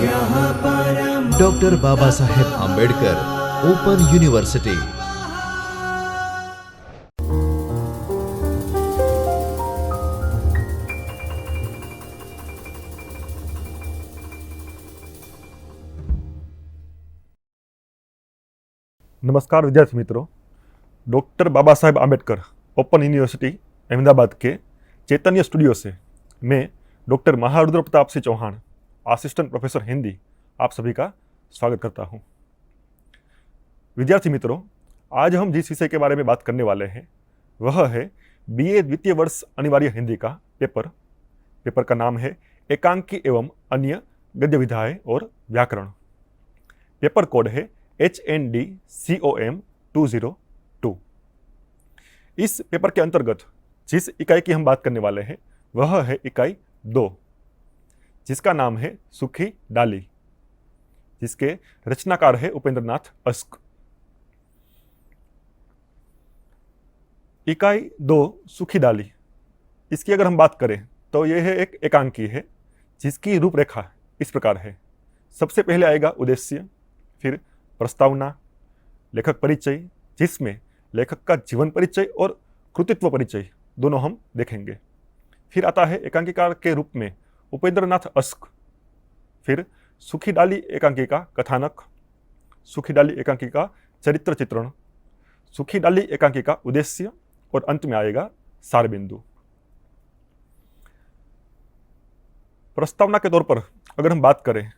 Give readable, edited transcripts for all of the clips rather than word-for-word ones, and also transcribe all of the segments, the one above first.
Doctor Baba Saheb Ambedkar open university. नमस्कार विद्यार्थी मित्रों, doctor Baba Saheb Ambedkar open university Ahmedabad के चैतन्य स्टूडियो से मैं doctor Maharudra Pratap Singh Chauhan, assistant professor Hindi, आप सभी का स्वागत करता हूं। विद्यार्थी मित्रों, आज हम जिस विषय के बारे में बात करने वाले हैं वह है बीए द्वितीय वर्ष अनिवार्य हिंदी का पेपर का नाम है एकांकी एवं अन्य गद्य विधाएं और व्याकरण। पेपर कोड है HND-COM 202। इस पेपर के अंतर्गत जिस इकाई की हम बात करने वाले हैं वह है इकाई 2, जिसका नाम है सुखी डाली, जिसके रचनाकार है उपेंद्र नाथ अस्क। इकाई 2 सुखी डाली, इसकी अगर हम बात करें तो यह है एक एकांकी है जिसकी रूपरेखा इस प्रकार है। सबसे पहले आएगा उद्देश्य, फिर प्रस्तावना, लेखक परिचय, जिसमें लेखक का जीवन परिचय और कृतित्व परिचय दोनों हम देखेंगे। फिर आता है एकांकीकार के रूप में उपेंद्र नाथ अस्क, फिर सुखी डाली एकांकी का कथानक, सुखी डाली एकांकी का चरित्र चित्रण, सुखी डाली एकांकी का उद्देश्य और अंत में आएगा सार बिंदु। प्रस्तावना के तौर पर अगर हम बात करें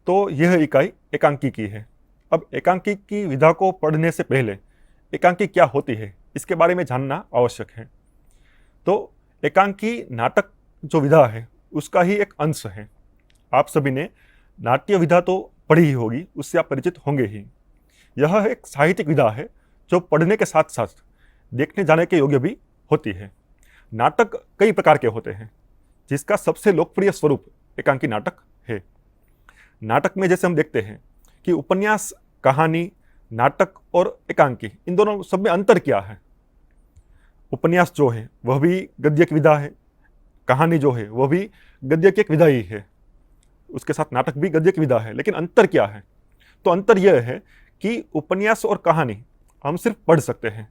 तो यह इकाई एकांकी की है। अब एकांकी की विधा को पढ़ने से पहले एकांकी क्या होती है इसके बारे में जानना आवश्यक है। तो एकांकी नाटक जो विधा है उसका ही एक अंश है। आप सभी ने नाट्य विधा तो पढ़ी ही होगी, उससे आप परिचित होंगे ही। यह एक साहित्यिक विधा है जो पढ़ने के साथ साथ देखने जाने के योग्य भी होती है। नाटक कई प्रकार के होते हैं, जिसका सबसे लोकप्रिय स्वरूप एकांकी नाटक है। नाटक में जैसे हम देखते हैं कि उपन्यास, कहानी, नाटक और एकांकी, इन दोनों सब में अंतर क्या है। उपन्यास जो है वह भी गद्य की विधा है, कहानी जो है वह भी गद्य की एक विधा ही है, उसके साथ नाटक भी गद्य की विधा है। लेकिन अंतर क्या है? तो अंतर यह है कि उपन्यास और कहानी हम सिर्फ पढ़ सकते हैं,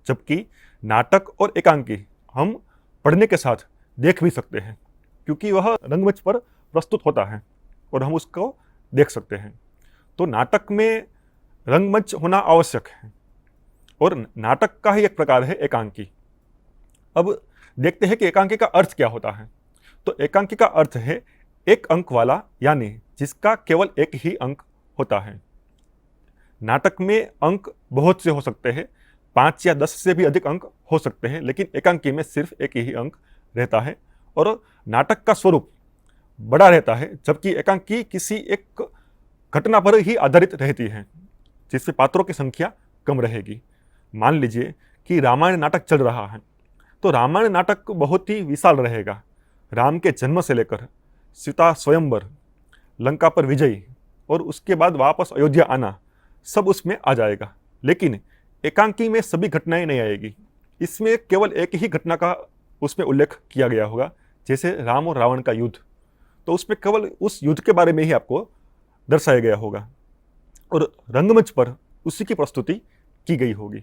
जबकि नाटक और एकांकी हम पढ़ने के साथ देख भी सकते हैं, क्योंकि वह रंगमंच पर प्रस्तुत होता है और हम उसको देख सकते हैं। तो नाटक में रंगमंच होना आवश्यक है और नाटक का ही एक प्रकार है एकांकी। अब देखते हैं कि एकांकी का अर्थ क्या होता है। तो एकांकी का अर्थ है एक अंक वाला, यानी जिसका केवल एक ही अंक होता है। नाटक में अंक बहुत से हो सकते हैं, 5 या 10 से भी अधिक अंक हो सकते हैं, लेकिन एकांकी में सिर्फ एक ही अंक रहता है और नाटक का स्वरूप बड़ा रहता है, जबकि एकांकी किसी एक घटना पर ही आधारित रहती है, जिससे पात्रों की संख्या कम रहेगी। मान लीजिए कि रामायण नाटक चल रहा है, तो रामायण नाटक बहुत ही विशाल रहेगा। राम के जन्म से लेकर सीता स्वयंवर, लंका पर विजय और उसके बाद वापस अयोध्या आना, सब उसमें आ जाएगा। लेकिन एकांकी में सभी घटनाएं नहीं आएगी, इसमें केवल एक ही घटना का उसमें उल्लेख किया गया होगा। जैसे राम और रावण का युद्ध, तो उसमें केवल उस युद्ध के बारे में ही आपको दर्शाया गया होगा और रंगमंच पर उसी की प्रस्तुति की गई होगी।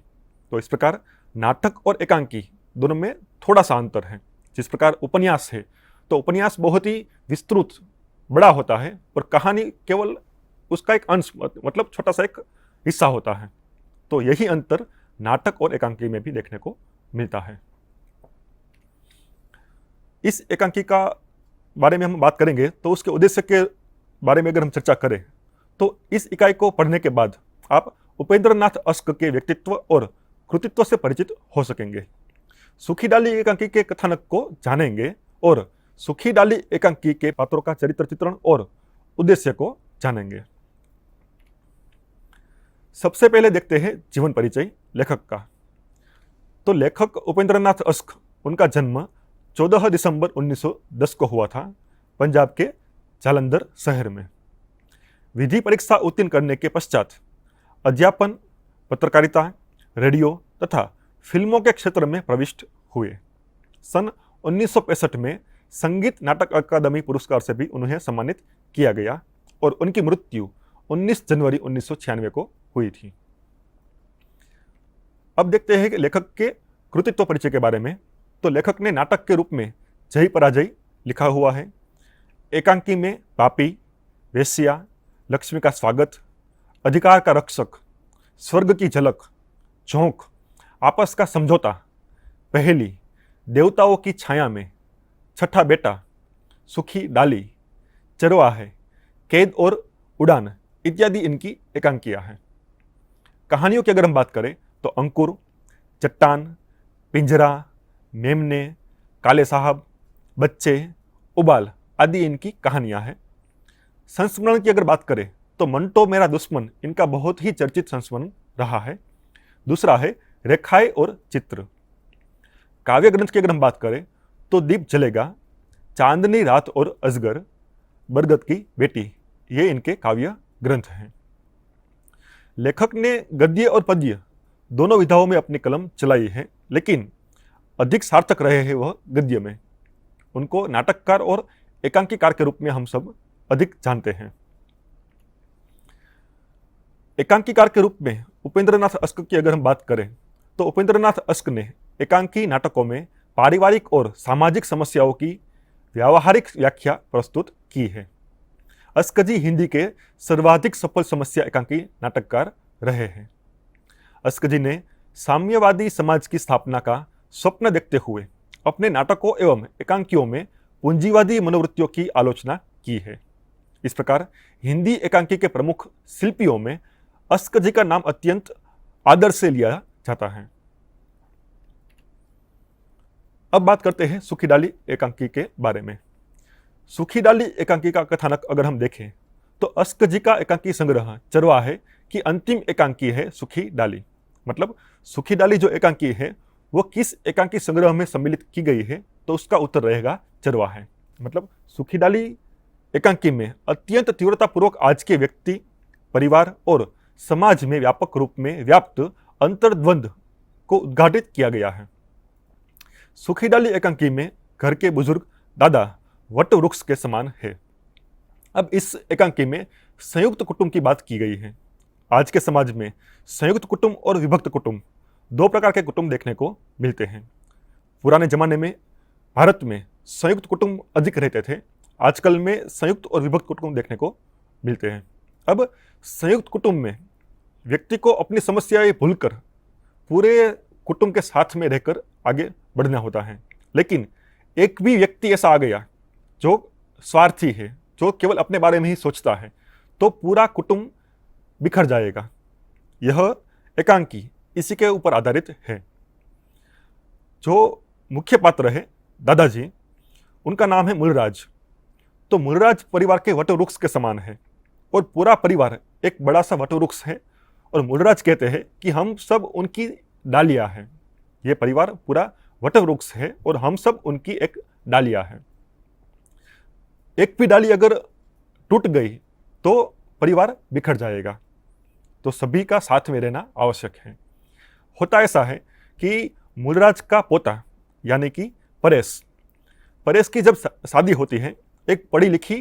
तो इस प्रकार नाटक और एकांकी दोनों में थोड़ा सा अंतर है। जिस प्रकार उपन्यास है तो उपन्यास बहुत ही विस्तृत बड़ा होता है और कहानी केवल उसका एक अंश, मतलब छोटा सा एक हिस्सा होता है। तो यही अंतर नाटक और एकांकी में भी देखने को मिलता है। इस एकांकी का बारे में हम बात करेंगे तो उसके उद्देश्य के बारे में अगर हम चर्चा करें तो इस इकाई को पढ़ने के बाद आप उपेंद्र नाथ अस्क के व्यक्तित्व और कृतित्व से परिचित हो सकेंगे। सुखी डाली एकांकी के कथानक को जानेंगे और सुखी डाली एकांकी के पात्रों का चरित्र चित्रण और उद्देश्य को जानेंगे। सबसे पहले देखते हैं जीवन परिचय लेखक का। तो लेखक उपेंद्र नाथ अस्क, उनका जन्म 14 दिसंबर 1910 को हुआ था, पंजाब के जालंधर शहर में। विधि परीक्षा उत्तीर्ण करने के पश्चात अध्यापन, पत्रकारिता, रेडियो तथा फिल्मों के क्षेत्र में प्रविष्ट हुए। सन 1965 में संगीत नाटक अकादमी पुरस्कार से भी उन्हें सम्मानित किया गया और उनकी मृत्यु 19 जनवरी 1996 को हुई थी। अब देखते हैं कि लेखक के कृतित्व परिचय के बारे में। तो लेखक ने नाटक के रूप में जय पराजय लिखा हुआ है। एकांकी में पापी, वेश्या, लक्ष्मी का स्वागत, अधिकार का रक्षक, स्वर्ग की झलक, झोंक, आपस का समझौता, पहेली, देवताओं की छाया में, छठा बेटा, सुखी डाली, चरवाहे, कैद और उड़ान इत्यादि इनकी एकांकियां हैं। कहानियों की अगर हम बात करें तो अंकुर, चट्टान, पिंजरा, मेमने, काले साहब, बच्चे, उबाल आदि इनकी कहानियां हैं। संस्मरण की अगर बात करें तो मंटो मेरा दुश्मन इनका बहुत ही चर्चित संस्मरण रहा है। दूसरा है रेखाएं और चित्र। काव्य ग्रंथ की अगर हम बात करें तो दीप जलेगा, चांदनी रात और अजगर, बरगद की बेटी, ये इनके काव्य ग्रंथ हैं। लेखक ने गद्य और पद्य दोनों विधाओं में अपनी कलम चलाई है, लेकिन अधिक सार्थक रहे हैं वह गद्य में। उनको नाटककार और एकांकीकार के रूप में हम सब अधिक जानते हैं। एकांकीकार के रूप में उपेंद्रनाथ अश्क की अगर हम बात करें तो उपेंद्रनाथ अश्क ने एकांकी नाटकों में पारिवारिक और सामाजिक समस्याओं की व्यावहारिक व्याख्या प्रस्तुत की है। अश्क जी हिंदी के सर्वाधिक सफल समस्या एकांकी नाटककार रहे हैं। अश्क जी ने साम्यवादी समाज की स्थापना का स्वप्न देखते हुए अपने नाटकों एवं एकांकियों में पूंजीवादी मनोवृत्तियों की आलोचना की है। इस प्रकार हिंदी एकांकी के प्रमुख शिल्पियों में अश्क जी का नाम अत्यंत आदर से लिया जाता है। अब बात करते हैं सुखी डाली एकांकी के बारे में। सुखी डाली एकांकी का कथानक अगर हम देखें तो अश्क जी का एकांकी संग्रह चरवाहे की अंतिम एकांकी है सुखी डाली। मतलब सुखी डाली जो एकांकी है वो किस एकांकी संग्रह में सम्मिलित की गई है, तो उसका उत्तर रहेगा चरवाहे। मतलब सुखी डाली एकांकी में अत्यंत तीव्रतापूर्वक आज के व्यक्ति, परिवार और समाज में व्यापक रूप में व्याप्त अंतर्द्वंद को उद्घाटित किया गया है। सुखी डाली एकांकी में घर के बुजुर्ग दादा वट वृक्ष के समान है। अब इस एकांकी में संयुक्त कुटुंब की बात की गई है। आज के समाज में संयुक्त कुटुंब और विभक्त कुटुंब दो प्रकार के कुटुंब देखने को मिलते हैं। पुराने जमाने में भारत में संयुक्त कुटुंब अधिक रहते थे, आजकल में संयुक्त और विभक्त कुटुंब देखने को मिलते हैं। अब संयुक्त कुटुंब में व्यक्ति को अपनी समस्याएं भूलकर पूरे कुटुंब के साथ में रहकर आगे बढ़ना होता है। लेकिन एक भी व्यक्ति ऐसा आ गया जो स्वार्थी है, जो केवल अपने बारे में ही सोचता है, तो पूरा कुटुंब बिखर जाएगा। यह एकांकी इसी के ऊपर आधारित है। जो मुख्य पात्र है दादाजी, उनका नाम है मूलराज। तो मूलराज परिवार के वटवृक्ष के समान है और पूरा परिवार एक बड़ा सा वटवृक्ष है और मूलराज कहते हैं कि हम सब उनकी डालियां हैं। ये परिवार पूरा वटवृक्ष है और हम सब उनकी एक डालियां हैं। एक भी डाली अगर टूट गई तो परिवार बिखर जाएगा, तो सभी का साथ में रहना आवश्यक है। होता ऐसा है कि मूलराज का पोता यानी कि परेश की जब शादी होती है एक पढ़ी लिखी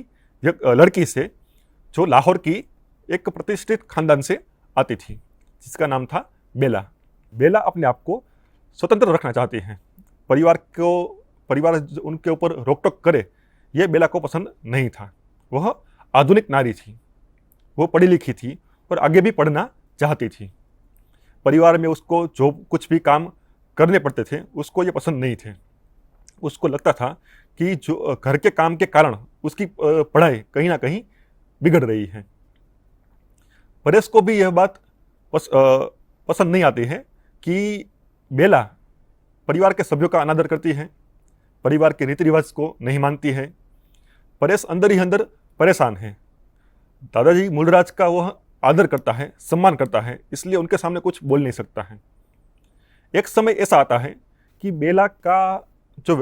लड़की से, जो लाहौर की एक प्रतिष्ठित खानदान से आती थी, जिसका नाम था बेला। बेला अपने आप को स्वतंत्र रखना चाहती हैं। परिवार उनके ऊपर रोक टोक करे, ये बेला को पसंद नहीं था। वह आधुनिक नारी थी, वो पढ़ी लिखी थी और आगे भी पढ़ना चाहती थी। परिवार में उसको जो कुछ भी काम करने पड़ते थे उसको ये पसंद नहीं थे। उसको लगता था कि जो घर के काम के कारण उसकी पढ़ाई कहीं ना कहीं बिगड़ रही है। परेश को भी यह बात पसंद नहीं आती है कि बेला परिवार के सभ्यों का अनादर करती है, परिवार के रीति रिवाज को नहीं मानती है। परेश अंदर ही अंदर परेशान है। दादाजी मूलराज का वह आदर करता है, सम्मान करता है, इसलिए उनके सामने कुछ बोल नहीं सकता है। एक समय ऐसा आता है कि बेला का जो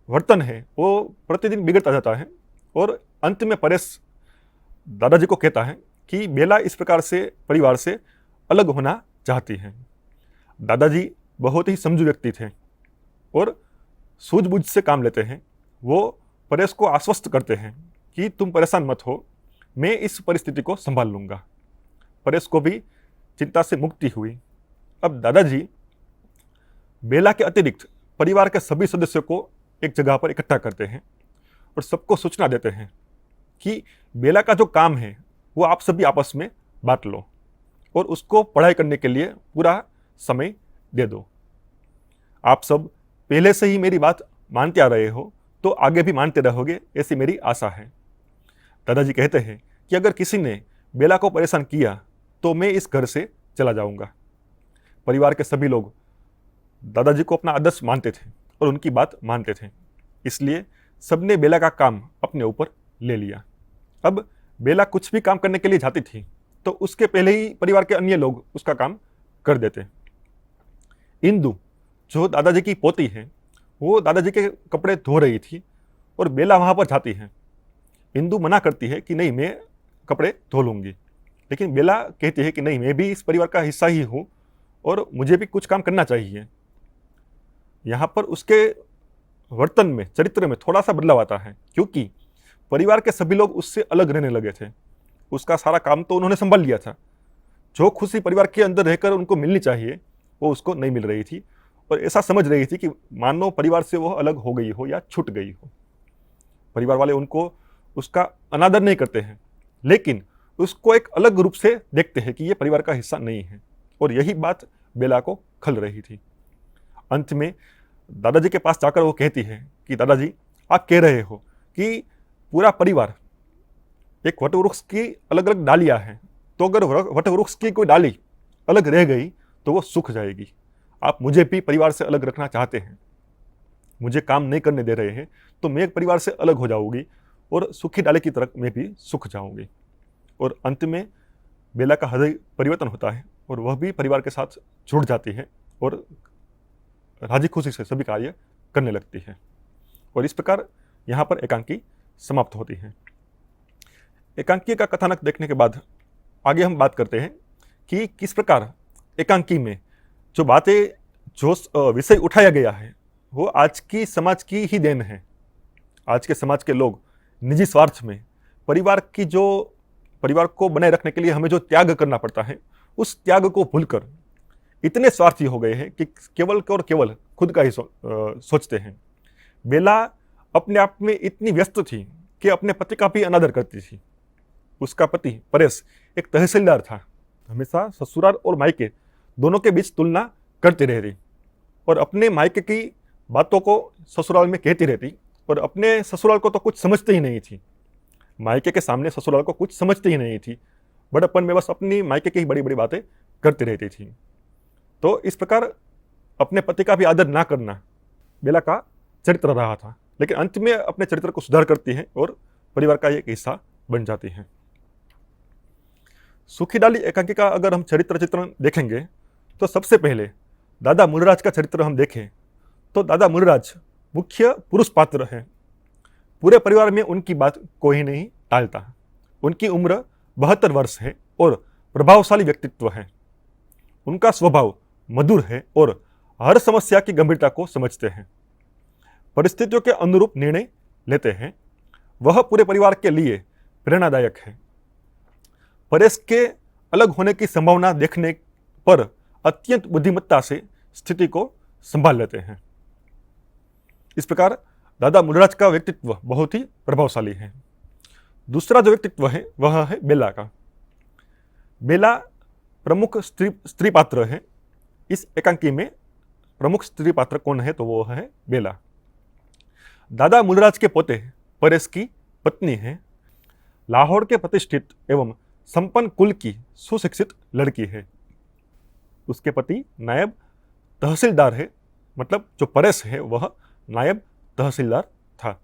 वर्तन है वो प्रतिदिन बिगड़ता जाता है और अंत में परेश दादाजी को कहता है कि बेला इस प्रकार से परिवार से अलग होना चाहती है। दादाजी बहुत ही समझू व्यक्ति थे और सूझबूझ से काम लेते हैं। वो परेश को आश्वस्त करते हैं कि तुम परेशान मत हो, मैं इस परिस्थिति को संभाल लूँगा। परेश को भी चिंता से मुक्ति हुई। अब दादाजी बेला के अतिरिक्त परिवार के सभी सदस्यों को एक जगह पर इकट्ठा करते हैं और सबको सूचना देते हैं कि बेला का जो काम है वो आप सभी आपस में बांट लो और उसको पढ़ाई करने के लिए पूरा समय दे दो। आप सब पहले से ही मेरी बात मानते आ रहे हो तो आगे भी मानते रहोगे, ऐसी मेरी आशा है। दादाजी कहते हैं कि अगर किसी ने बेला को परेशान किया तो मैं इस घर से चला जाऊंगा। परिवार के सभी लोग दादाजी को अपना आदर्श मानते थे और उनकी बात मानते थे, इसलिए सबने बेला का काम अपने ऊपर ले लिया। अब बेला कुछ भी काम करने के लिए जाती थी तो उसके पहले ही परिवार के अन्य लोग उसका काम कर देते। इंदु जो दादाजी की पोती है वो दादाजी के कपड़े धो रही थी और बेला वहाँ पर जाती है। इंदु मना करती है कि नहीं, मैं कपड़े धो लूँगी, लेकिन बेला कहती है कि नहीं, मैं भी इस परिवार का हिस्सा ही हूँ और मुझे भी कुछ काम करना चाहिए। यहाँ पर उसके वर्तन में, चरित्र में थोड़ा सा बदलाव आता है, क्योंकि परिवार के सभी लोग उससे अलग रहने लगे थे। उसका सारा काम तो उन्होंने संभाल लिया था। जो खुशी परिवार के अंदर रहकर उनको मिलनी चाहिए वो उसको नहीं मिल रही थी और ऐसा समझ रही थी कि मानो परिवार से वो अलग हो गई हो या छूट गई हो। परिवार वाले उनको उसका अनादर नहीं करते हैं, लेकिन उसको एक अलग रूप से देखते हैं कि ये परिवार का हिस्सा नहीं है, और यही बात बेला को खल रही थी। अंत में दादाजी के पास जाकर वो कहती है कि दादाजी, आप कह रहे हो कि पूरा परिवार एक वटवृक्ष की अलग अलग डालियां हैं, तो अगर वटवृक्ष की कोई डाली अलग रह गई तो वो सूख जाएगी। आप मुझे भी परिवार से अलग रखना चाहते हैं, मुझे काम नहीं करने दे रहे हैं, तो मैं एक परिवार से अलग हो जाऊंगी और सूखी डाली की तरह मैं भी सूख जाऊंगी। और अंत में बेला का हृदय परिवर्तन होता है और वह भी परिवार के साथ जुड़ जाती है और राजी खुशी से सभी कार्य करने लगती है। और इस प्रकार यहाँ पर एकांकी समाप्त होती है। एकांकी का कथानक देखने के बाद आगे हम बात करते हैं कि किस प्रकार एकांकी में जो बातें, जो विषय उठाया गया है वो आज की समाज की ही देन है। आज के समाज के लोग निजी स्वार्थ में परिवार को बनाए रखने के लिए हमें जो त्याग करना पड़ता है, उस त्याग को भूलकर इतने स्वार्थी हो गए हैं कि केवल और केवल खुद का ही सोचते हैं। बेला अपने आप में इतनी व्यस्त थी कि अपने पति का भी अनादर करती थी। उसका पति परेश एक तहसीलदार था, हमेशा ससुराल और मायके दोनों के बीच तुलना करती रहती और अपने मायके की बातों को ससुराल में कहती रहती और अपने ससुराल को तो कुछ समझती ही नहीं थी। मायके के सामने ससुराल को कुछ समझती ही नहीं थी, बड़प्पन में बस अपनी मायके की बड़ी बड़ी बातें करती रहती थी। तो इस प्रकार अपने पति का भी आदर ना करना बेला का चरित्र रहा था, लेकिन अंत में अपने चरित्र को सुधार करती है और परिवार का एक हिस्सा बन जाती है। सूखी डाली एकांकी का अगर हम चरित्र चित्रण देखेंगे तो सबसे पहले दादा मूलराज का चरित्र हम देखें तो दादा मूलराज मुख्य पुरुष पात्र है। पूरे परिवार में उनकी बात कोई नहीं टालता। उनकी उम्र 72 वर्ष है और प्रभावशाली व्यक्तित्व है। उनका स्वभाव मधुर है और हर समस्या की गंभीरता को समझते हैं, परिस्थितियों के अनुरूप निर्णय लेते हैं। वह पूरे परिवार के लिए प्रेरणादायक है। परेश के अलग होने की संभावना देखने पर अत्यंत बुद्धिमत्ता से स्थिति को संभाल लेते हैं। इस प्रकार दादा मूलराज का व्यक्तित्व बहुत ही प्रभावशाली है। दूसरा जो व्यक्तित्व है वह है बेला का। बेला प्रमुख स्त्री पात्र है। इस एकांकी में प्रमुख स्त्री पात्र कौन है तो वो है बेला। दादा मूलराज के पोते परेश की पत्नी है। लाहौर के प्रतिष्ठित एवं संपन्न कुल की सुशिक्षित लड़की है। उसके पति नायब तहसीलदार है, मतलब जो परेश है वह नायब तहसीलदार था।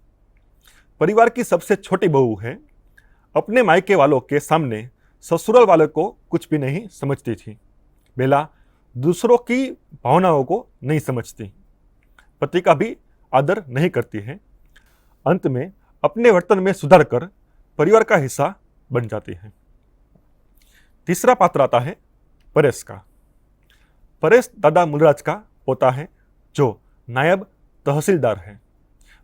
परिवार की सबसे छोटी बहू है। अपने मायके वालों के सामने ससुराल वालों को कुछ भी नहीं समझती थी। बेला दूसरों की भावनाओं को नहीं समझती, पति का भी आदर नहीं करती है। अंत में अपने वर्तन में सुधार कर परिवार का हिस्सा बन जाती है। तीसरा पात्र आता है परेश का। परेश दादा मूलराज का पोता है जो नायब तहसीलदार है।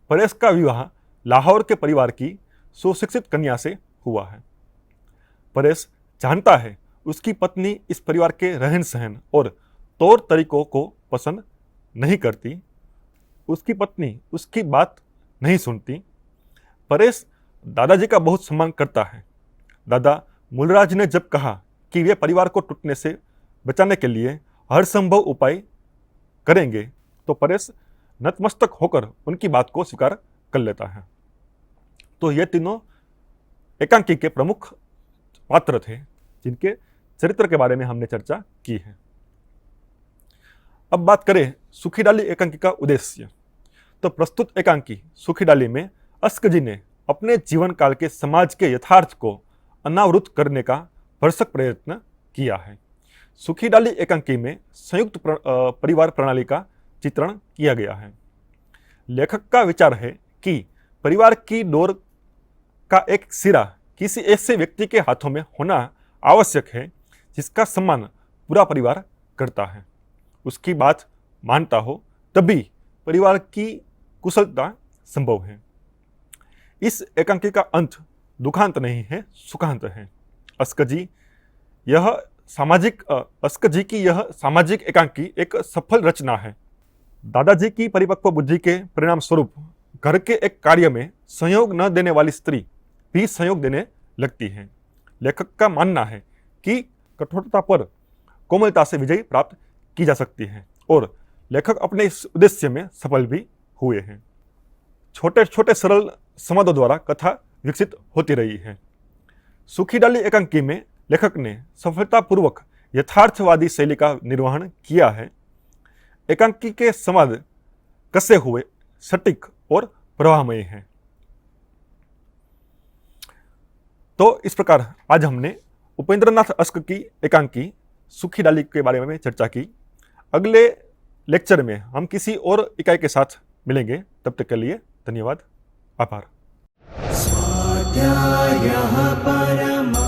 परेश का विवाह लाहौर के परिवार की सुशिक्षित कन्या से हुआ है। परेश जानता है उसकी पत्नी इस परिवार के रहन सहन और तौर तरीकों को पसंद नहीं करती। उसकी पत्नी उसकी बात नहीं सुनती। परेश दादाजी का बहुत सम्मान करता है। दादा मूलराज ने जब कहा कि वे परिवार को टूटने से बचाने के लिए हर संभव उपाय करेंगे तो परेश नतमस्तक होकर उनकी बात को स्वीकार कर लेता है। तो ये तीनों एकांकी के प्रमुख पात्र थे जिनके चरित्र के बारे में हमने चर्चा की है। अब बात करें सुखीडाली एकांकी का उद्देश्य। तो प्रस्तुत एकांकी सुखीडाली में अस्क जी ने अपने जीवन काल के समाज के यथार्थ को अनावृत करने का भरसक प्रयत्न किया है। सुखीडाली एकांकी में संयुक्त परिवार प्रणाली का चित्रण किया गया है। लेखक का विचार है कि परिवार की डोर का एक सिरा किसी ऐसे व्यक्ति के हाथों में होना आवश्यक है जिसका सम्मान पूरा परिवार करता है, उसकी बात मानता हो, तभी परिवार की कुशलता संभव है। इस एकांकी का अंत दुखांत नहीं है, सुखांत है। अस्क जी की यह सामाजिक एकांकी एक सफल रचना है। दादाजी की परिपक्व बुद्धि के परिणाम स्वरूप घर के एक कार्य में सहयोग न देने वाली स्त्री भी सहयोग देने लगती है। लेखक का मानना है कि कठोरता पर कोमलता से विजय प्राप्त की जा सकती है और लेखक अपने इस उद्देश्य में सफल भी हुए हैं। छोटे छोटे सरल संवादों द्वारा कथा विकसित होती रही है। सुखीडाली एकांकी में लेखक ने सफलतापूर्वक यथार्थवादी शैली का निर्वहन किया है। एकांकी के संवाद कसे हुए, सटीक और प्रवाहमय हैं। तो इस प्रकार आज हमने उपेंद्रनाथ अस्क की एकांकी सुखीडाली के बारे में चर्चा की। अगले लेक्चर में हम किसी और इकाई के साथ मिलेंगे। तब तक के लिए धन्यवाद, आभार। स्वाध्यायः परमः